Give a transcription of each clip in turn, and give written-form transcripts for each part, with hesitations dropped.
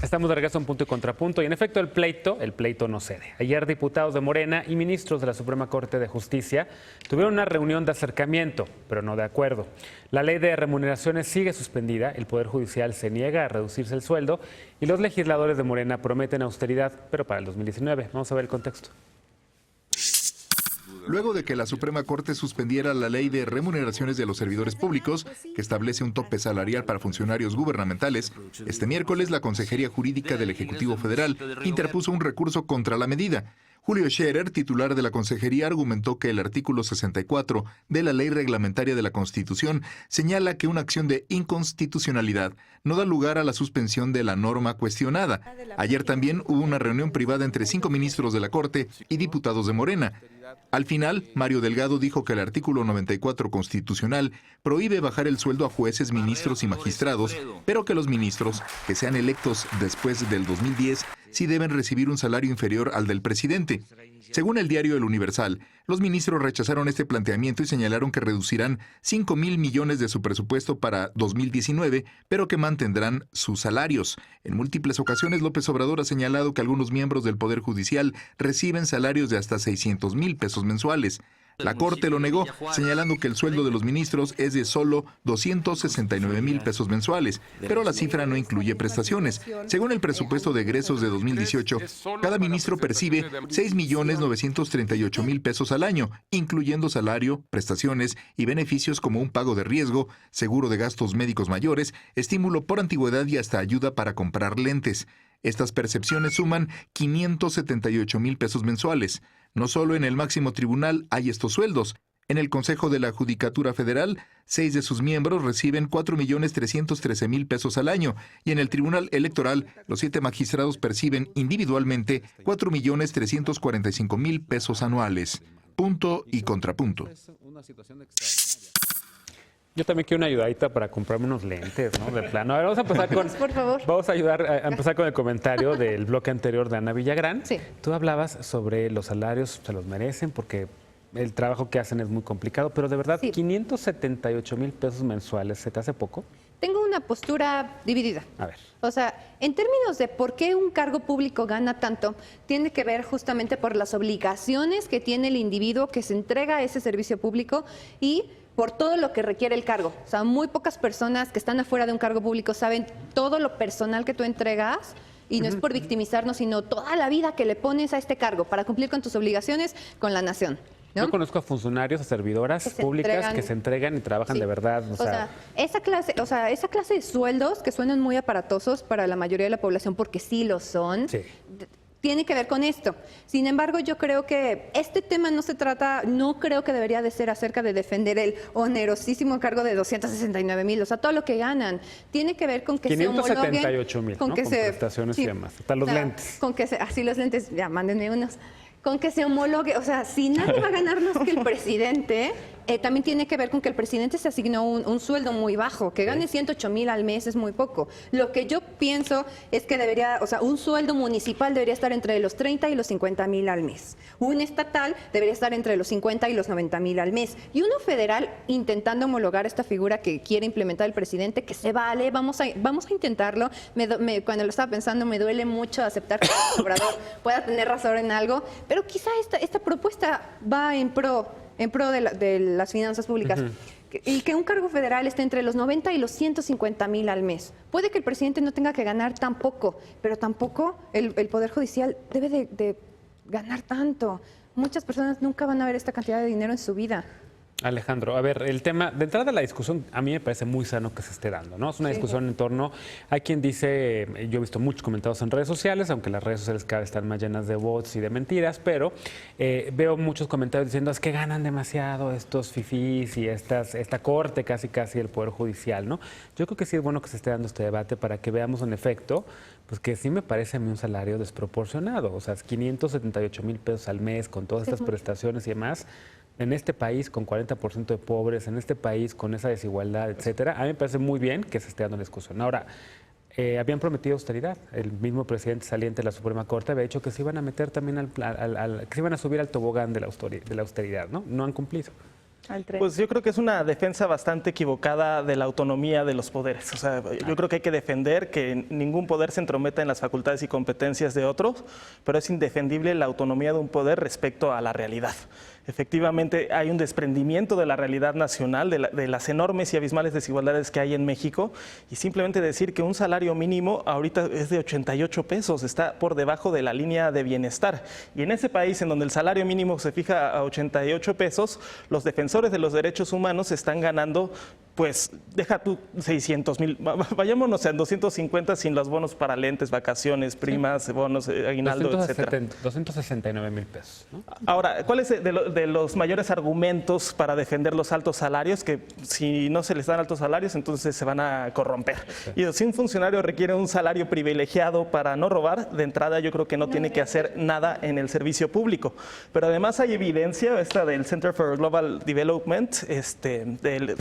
Estamos de regreso a un punto y contrapunto y en efecto el pleito no cede. Ayer diputados de Morena y ministros de la Suprema Corte de Justicia tuvieron una reunión de acercamiento, pero no de acuerdo. La ley de remuneraciones sigue suspendida, el Poder Judicial se niega a reducirse el sueldo y los legisladores de Morena prometen austeridad, pero para el 2019. Vamos a ver el contexto. Luego de que la Suprema Corte suspendiera la ley de remuneraciones de los servidores públicos, que establece un tope salarial para funcionarios gubernamentales, este miércoles la Consejería Jurídica del Ejecutivo Federal interpuso un recurso contra la medida. Julio Scherer, titular de la Consejería, argumentó que el artículo 64 de la Ley Reglamentaria de la Constitución señala que una acción de inconstitucionalidad no da lugar a la suspensión de la norma cuestionada. Ayer también hubo una reunión privada entre 5 ministros de la Corte y diputados de Morena. Al final, Mario Delgado dijo que el artículo 94 constitucional prohíbe bajar el sueldo a jueces, ministros y magistrados, pero que los ministros que sean electos después del 2010 sí deben recibir un salario inferior al del presidente. Según el diario El Universal, los ministros rechazaron este planteamiento y señalaron que reducirán 5,000 millones de su presupuesto para 2019, pero que mantendrán sus salarios. En múltiples ocasiones, López Obrador ha señalado que algunos miembros del Poder Judicial reciben salarios de hasta 600,000 pesos mensuales. La Corte lo negó, señalando que el sueldo de los ministros es de solo 269,000 pesos mensuales, pero la cifra no incluye prestaciones. Según el presupuesto de egresos de 2018, cada ministro percibe 6,938,000 pesos al año, incluyendo salario, prestaciones y beneficios como un pago de riesgo, seguro de gastos médicos mayores, estímulo por antigüedad y hasta ayuda para comprar lentes. Estas percepciones suman 578,000 pesos mensuales. No solo en el máximo tribunal hay estos sueldos. En el Consejo de la Judicatura Federal, 6 de sus miembros reciben 4,313,000 pesos al año y en el Tribunal Electoral, los 7 magistrados perciben individualmente 4,345,000 pesos anuales. Punto y contrapunto. Yo también quiero una ayudadita para comprarme unos lentes, ¿no? De plano. A ver, vamos a empezar con... Por favor. Vamos a empezar con el comentario del bloque anterior de Ana Villagrán. Sí. Tú hablabas sobre los salarios, se los merecen porque el trabajo que hacen es muy complicado, pero de verdad, Sí. 578,000 pesos mensuales, ¿se te hace poco? Tengo una postura dividida. A ver. O sea, en términos de por qué un cargo público gana tanto, tiene que ver justamente por las obligaciones que tiene el individuo que se entrega a ese servicio público y por todo lo que requiere el cargo. O sea, muy pocas personas que están afuera de un cargo público saben todo lo personal que tú entregas, y no es por victimizarnos, sino toda la vida que le pones a este cargo para cumplir con tus obligaciones con la nación, ¿no? Yo conozco a funcionarios, a servidoras Que se públicas entregan. que se entregan y trabajan Sí. de verdad. O sea, esa clase de sueldos que suenan muy aparatosos para la mayoría de la población, porque sí lo son, sí. tiene que ver con esto. Sin embargo, yo creo que este tema no creo que debería de ser acerca de defender el onerosísimo cargo de 269,000, o sea, todo lo que ganan. Tiene que ver con que se homologue... 578,000, ¿no? Con prestaciones y demás. Hasta los lentes. Así los lentes, ya, mándenme unos. Con que se homologue, o sea, si nadie va a ganar más que el presidente, también tiene que ver con que el presidente se asignó un sueldo muy bajo, que gane 108,000 al mes es muy poco. Lo que yo pienso es que debería, o sea, un sueldo municipal debería estar entre los 30 y los 50,000 al mes. Un estatal debería estar entre los 50 y los 90,000 al mes. Y uno federal intentando homologar esta figura que quiere implementar el presidente, que se vale, vamos a intentarlo. Cuando lo estaba pensando me duele mucho aceptar que el Obrador pueda tener razón en algo, pero quizá esta propuesta va en pro de las finanzas públicas. Y que un cargo federal esté entre los 90 y los 150,000 al mes. Puede que el presidente no tenga que ganar tan poco, pero tampoco el Poder Judicial debe de ganar tanto. Muchas personas nunca van a ver esta cantidad de dinero en su vida. Alejandro, a ver, el tema, de entrada de la discusión, a mí me parece muy sano que se esté dando, ¿no? Es una discusión en torno, hay quien dice, yo he visto muchos comentarios en redes sociales, aunque las redes sociales cada vez están más llenas de bots y de mentiras, pero veo muchos comentarios diciendo, es que ganan demasiado estos fifís y esta corte casi del Poder Judicial, ¿no? Yo creo que sí es bueno que se esté dando este debate para que veamos en efecto, pues que sí me parece a mí un salario desproporcionado, o sea, 578,000 pesos al mes con todas estas prestaciones y demás. En este país con 40% de pobres, en este país con esa desigualdad, etcétera, a mí me parece muy bien que se esté dando la discusión. Ahora, habían prometido austeridad. El mismo presidente saliente de la Suprema Corte había dicho que se iban a meter también que se iban a subir al tobogán de la austeridad, ¿no? No han cumplido. al tren. Pues yo creo que es una defensa bastante equivocada de la autonomía de los poderes. O sea, yo creo que hay que defender que ningún poder se entrometa en las facultades y competencias de otros, pero es indefendible la autonomía de un poder respecto a la realidad. Efectivamente, hay un desprendimiento de la realidad nacional, de las enormes y abismales desigualdades que hay en México, y simplemente decir que un salario mínimo ahorita es de 88 pesos, está por debajo de la línea de bienestar. Y en ese país en donde el salario mínimo se fija a 88 pesos, los defensores de los derechos humanos están ganando, pues, deja tú 600,000, vayámonos a 250 sin los bonos para lentes, vacaciones, primas, bonos, aguinaldo, etcétera. 269,000 pesos, ¿no? Ahora, ¿cuál es de los mayores argumentos para defender los altos salarios? Que si no se les dan altos salarios, entonces se van a corromper. Y si un funcionario requiere un salario privilegiado para no robar, de entrada yo creo que no tiene que hacer nada en el servicio público. Pero además hay evidencia, esta del Center for Global Development,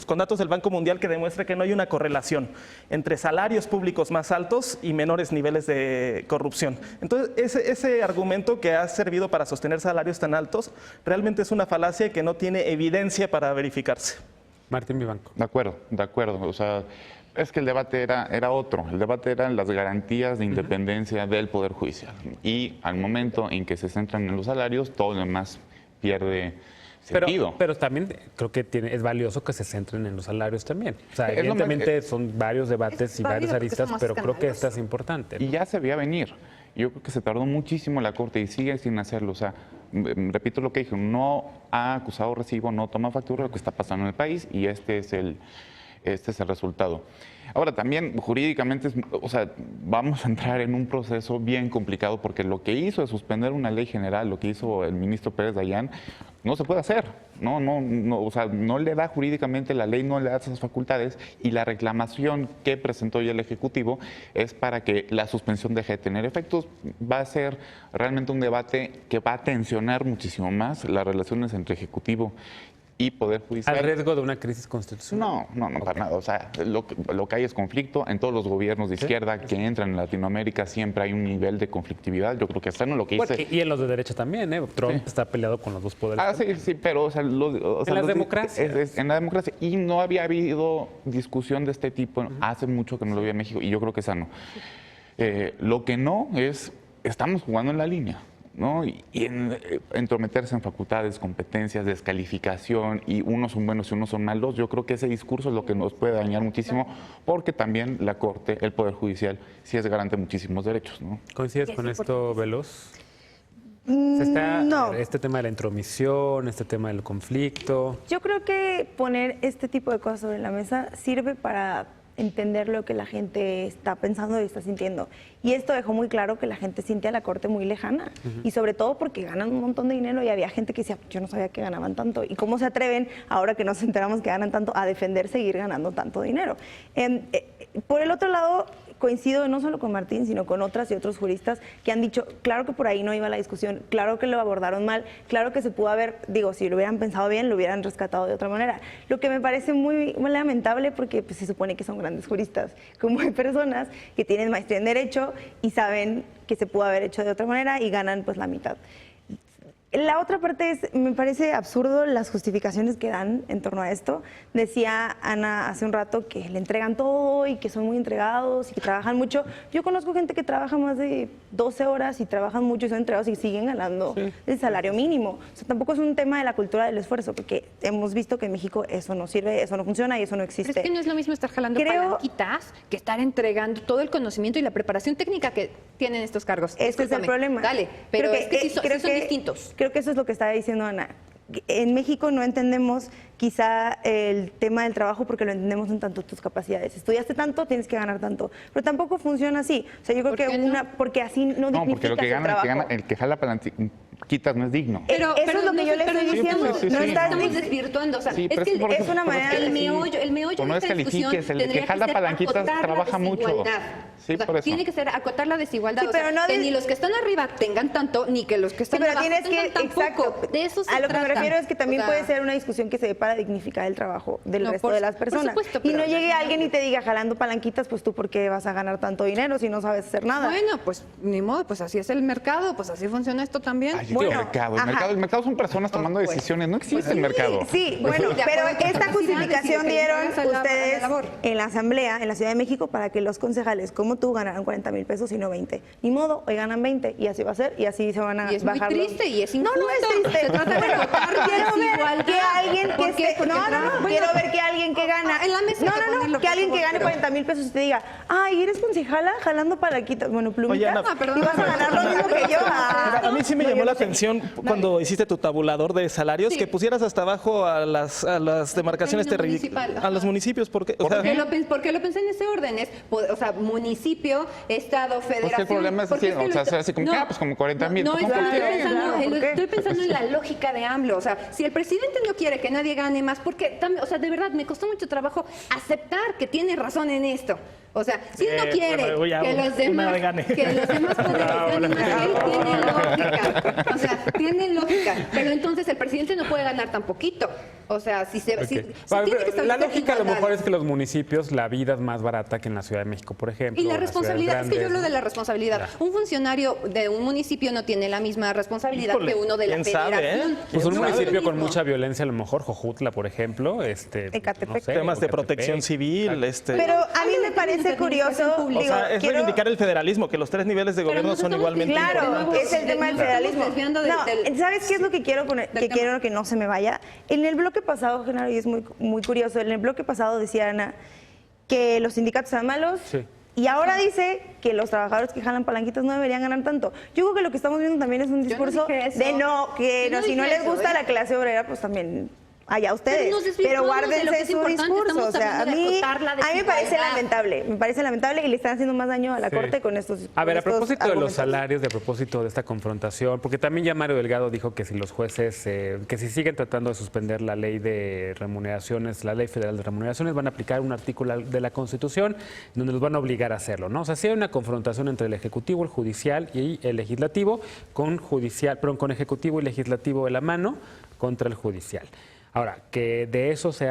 con datos del Banco Mundial, que demuestra que no hay una correlación entre salarios públicos más altos y menores niveles de corrupción. Entonces, ese argumento que ha servido para sostener salarios tan altos realmente es una falacia que no tiene evidencia para verificarse. Martín Vivanco. De acuerdo. O sea, es que el debate era otro. El debate eran las garantías de independencia del Poder Judicial. Y al momento en que se centran en los salarios, todo lo demás pierde sentido. Pero también creo que es valioso que se centren en los salarios también. O sea, evidentemente son varios debates y varias aristas, pero creo que esta es importante, ¿no? Y ya se veía venir. Yo creo que se tardó muchísimo la Corte y sigue sin hacerlo. O sea, repito lo que dije, no ha acusado recibo, no toma factura de lo que está pasando en el país y este es el resultado. Ahora, también jurídicamente, o sea, vamos a entrar en un proceso bien complicado porque lo que hizo de suspender una ley general, lo que hizo el ministro Pérez Dayán, no se puede hacer. No, o sea, no le da jurídicamente, la ley no le da esas facultades y la reclamación que presentó ya el Ejecutivo es para que la suspensión deje de tener efectos. Va a ser realmente un debate que va a tensionar muchísimo más las relaciones entre Ejecutivo y Poder Judicial. ¿Al riesgo de una crisis constitucional? No, para nada. O sea, lo que hay es conflicto. En todos los gobiernos de izquierda que entran en Latinoamérica siempre hay un nivel de conflictividad. Yo creo que hasta no lo que dice... Y en los de derecha también, ¿eh? Trump está peleado con los dos poderes. Sí, pero... O sea, en las democracias. En la democracia. Y no había habido discusión de este tipo hace mucho que no lo había en México y yo creo que es sano. Lo que no es... Estamos jugando en la línea, ¿no? Y entrometerse en facultades, competencias, descalificación, y unos son buenos y unos son malos, yo creo que ese discurso es lo que nos puede dañar muchísimo, porque también la Corte, el Poder Judicial, sí es garante de muchísimos derechos, ¿no? ¿Coincides con esto, Veloz? No. Este tema de la intromisión, este tema del conflicto. Yo creo que poner este tipo de cosas sobre la mesa sirve para entender lo que la gente está pensando y está sintiendo. Y esto dejó muy claro que la gente siente a la Corte muy lejana. Y sobre todo porque ganan un montón de dinero y había gente que decía, yo no sabía que ganaban tanto. ¿Y cómo se atreven, ahora que nos enteramos que ganan tanto, a defender seguir ganando tanto dinero? Por el otro lado, coincido no solo con Martín, sino con otras y otros juristas que han dicho, claro que por ahí no iba la discusión, claro que lo abordaron mal, claro que se pudo haber, si lo hubieran pensado bien, lo hubieran rescatado de otra manera. Lo que me parece muy lamentable, porque pues, se supone que son grandes juristas, como hay personas que tienen maestría en Derecho y saben que se pudo haber hecho de otra manera y ganan pues la mitad. La otra parte es, me parece absurdo las justificaciones que dan en torno a esto. Decía Ana hace un rato que le entregan todo y que son muy entregados y que trabajan mucho. Yo conozco gente que trabaja más de 12 horas y trabajan mucho y son entregados y siguen ganando el salario mínimo. O sea, tampoco es un tema de la cultura del esfuerzo, porque hemos visto que en México eso no sirve, eso no funciona y eso no existe. Pero es que no es lo mismo estar jalando palanquitas que estar entregando todo el conocimiento y la preparación técnica que tienen estos cargos. Este es el problema. Dale, pero es que sí son distintos. Creo que eso es lo que estaba diciendo Ana. En México no entendemos quizá el tema del trabajo porque lo entendemos en tanto tus capacidades. Estudiaste tanto, tienes que ganar tanto. Pero tampoco funciona así. O sea, yo creo que porque así no dignificas porque lo que el trabajo. el que jala palanquitas no es digno. Eso es lo que yo le estoy diciendo. No estamos desvirtuando. O sea, es que es una manera el meollo no de esta discusión el que jala palanquitas trabaja mucho. Sí, por eso. Tiene que ser acotar la desigualdad. Sí, pero no que ni los que están arriba tengan tanto, ni que los que están abajo tengan tampoco. Exacto. De eso se a lo que me trata. refiero es que también puede ser una discusión que se separa pueda dignificar el trabajo del No, resto por- de las por personas. supuesto, Y pero no llegue no- alguien y te diga jalando palanquitas, pues tú por qué vas a ganar tanto dinero si no sabes hacer nada. Bueno, pues ni modo, pues así es el mercado, pues así funciona esto también. Ay, yo Bueno, digo mercado. ajá. El mercado son personas tomando Pues, decisiones. No existe el mercado. Sí, Pues bueno, sí, de pero acuerdo con esta capacidades y justificación de que dieron llegas a la ustedes labor. en la Asamblea, en la Ciudad de México, para que los concejales, como tú, ganaran 40,000 pesos y no 20. Ni modo, hoy ganan 20 y así va a ser y así se van a Y es muy bajar los- triste y es No, injusto. no es triste. Se trata de Bueno, votar quiero ver desigualdad. que alguien que ¿Por qué? esté- Porque no, bueno, quiero ver que alguien que gana en la mesa hay que ponerlo, que alguien por que favor, gane pero- 40,000 pesos y te diga, ay, eres concejala jalando palanquitas, bueno, plumita, Oye, Ana, perdón, y vas a ganar lo mismo que yo. Pero a mí sí me No, llamó yo la no sé. atención cuando hiciste tu tabulador de salarios Sí. que pusieras hasta abajo a las demarcaciones término municipal, a los municipios. Porque, o sea, ¿Por qué lo pensé en ese orden? Es, o sea, municipio, estado, federación. Pues que el problema es Porque así, o sea, se hace como que, pues como 40,000. No, pues, es que ¿por estoy qué? pensando, Claro, ¿por qué? estoy pensando en la lógica de AMLO. O sea, si el presidente no quiere que nadie gane más, porque, o sea, de verdad, me costó mucho trabajo aceptar que tiene razón en esto. O sea, si él no quiere bueno, ya, que los una demás, vez gane. que los demás poderes ganen más, él tiene lógica. O sea, tiene lógica. Pero entonces el presidente no puede ganar tan poquito. O sea, si se, si Ok. tiene que establecer La lógica a lo mejor igualdades. es que los municipios, la vida es más barata que en la Ciudad de México, por ejemplo. Y la o en las responsabilidad, ciudades es que yo hablo grandes, de la ¿no? responsabilidad. Ya. Un funcionario de un municipio no tiene la misma responsabilidad Híjole, que uno de la ¿quién sabe, federación. Pues un No es lo municipio con mismo. mucha violencia, a lo mejor Jojutla, por ejemplo, Ecatepec. temas de o protección Ecatepec. civil, Pero a mí me parece curioso, o digo, sea, es quiero- reivindicar el federalismo, que los tres niveles de Pero gobierno nos son estamos igualmente desviando. Claro, importantes. es el tema del Nos estamos federalismo. desviando No, ¿sabes qué es lo que quiero poner? del Que tema. quiero que no se me vaya. En el bloque pasado, Genaro, y es muy curioso, en el bloque pasado decía Ana que los sindicatos eran malos. Sí. Y ahora dice que los trabajadores que jalan palanquitas no deberían ganar tanto. Yo creo que lo que estamos viendo también es un no discurso dije eso. de no, que Yo no no, si no dije les eso, gusta ¿eh? la clase obrera, pues también allá ustedes. nos desvirtuamos de lo que guárdense es su importante, discurso. estamos O sea, a hablando de mí, acotar la a mí me parece desigualdad. me parece lamentable y le están haciendo más daño a la Sí. Corte con estos A ver, a con estos propósito de los argumentos. salarios, a propósito de esta confrontación, porque también ya Mario Delgado dijo que si los jueces, que si siguen tratando de suspender la ley de remuneraciones, la ley federal de remuneraciones, van a aplicar un artículo de la Constitución donde los van a obligar a hacerlo, ¿no? O sea, sí hay una confrontación entre el Ejecutivo, el Judicial y el Legislativo, con Ejecutivo y Legislativo de la mano contra el Judicial. Ahora, que de eso se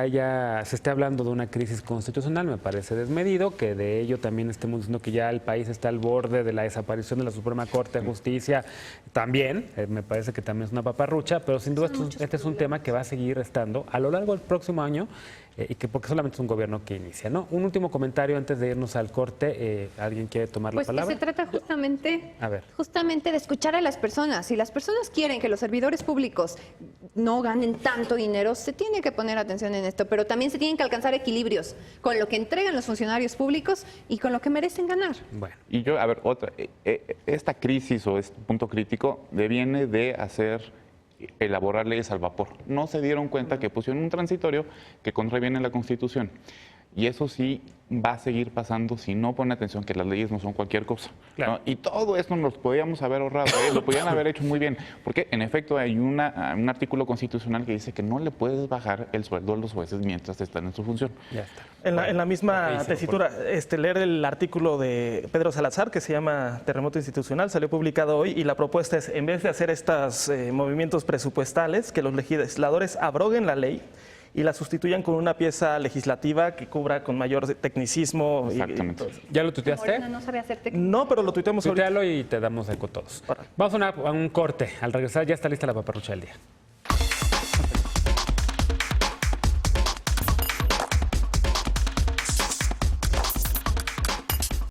esté hablando de una crisis constitucional me parece desmedido, que de ello también estemos diciendo que ya el país está al borde de la desaparición de la Suprema Corte de Justicia, también, me parece que también es una paparrucha, pero sin duda este es un tema que va a seguir estando a lo largo del próximo año y que porque solamente es un gobierno que inicia, ¿no? Un último comentario antes de irnos al corte, ¿alguien quiere tomar Pues la que palabra? se trata justamente, A ver. justamente de escuchar a las personas. Si las personas quieren que los servidores públicos no ganen tanto dinero, se tiene que poner atención en esto, pero también se tienen que alcanzar equilibrios con lo que entregan los funcionarios públicos y con lo que merecen ganar. Bueno. Y yo, a ver, esta crisis o este punto crítico deviene de elaborar leyes al vapor. No se dieron cuenta que pusieron un transitorio que contraviene la Constitución. Y eso sí va a seguir pasando si no pone atención que las leyes no son cualquier cosa. Claro. ¿no? Y todo esto nos podíamos haber ahorrado, lo podían haber hecho muy bien. Porque en efecto hay un artículo constitucional que dice que no le puedes bajar el sueldo a los jueces mientras están en su función. Ya está. En la misma Rapidísimo, tesitura, leer el artículo de Pedro Salazar que se llama Terremoto Institucional, salió publicado hoy y la propuesta es, en vez de hacer estos movimientos presupuestales, que los legisladores abroguen la ley y la sustituyan con una pieza legislativa que cubra con mayor tecnicismo. Exactamente. ¿Ya lo tuiteaste? Morena no sabe hacer técnica. No, pero lo tuiteamos ahorita. Tuitealo y te damos eco todos. Órale. Vamos a un corte. Al regresar ya está lista la paparrucha del día.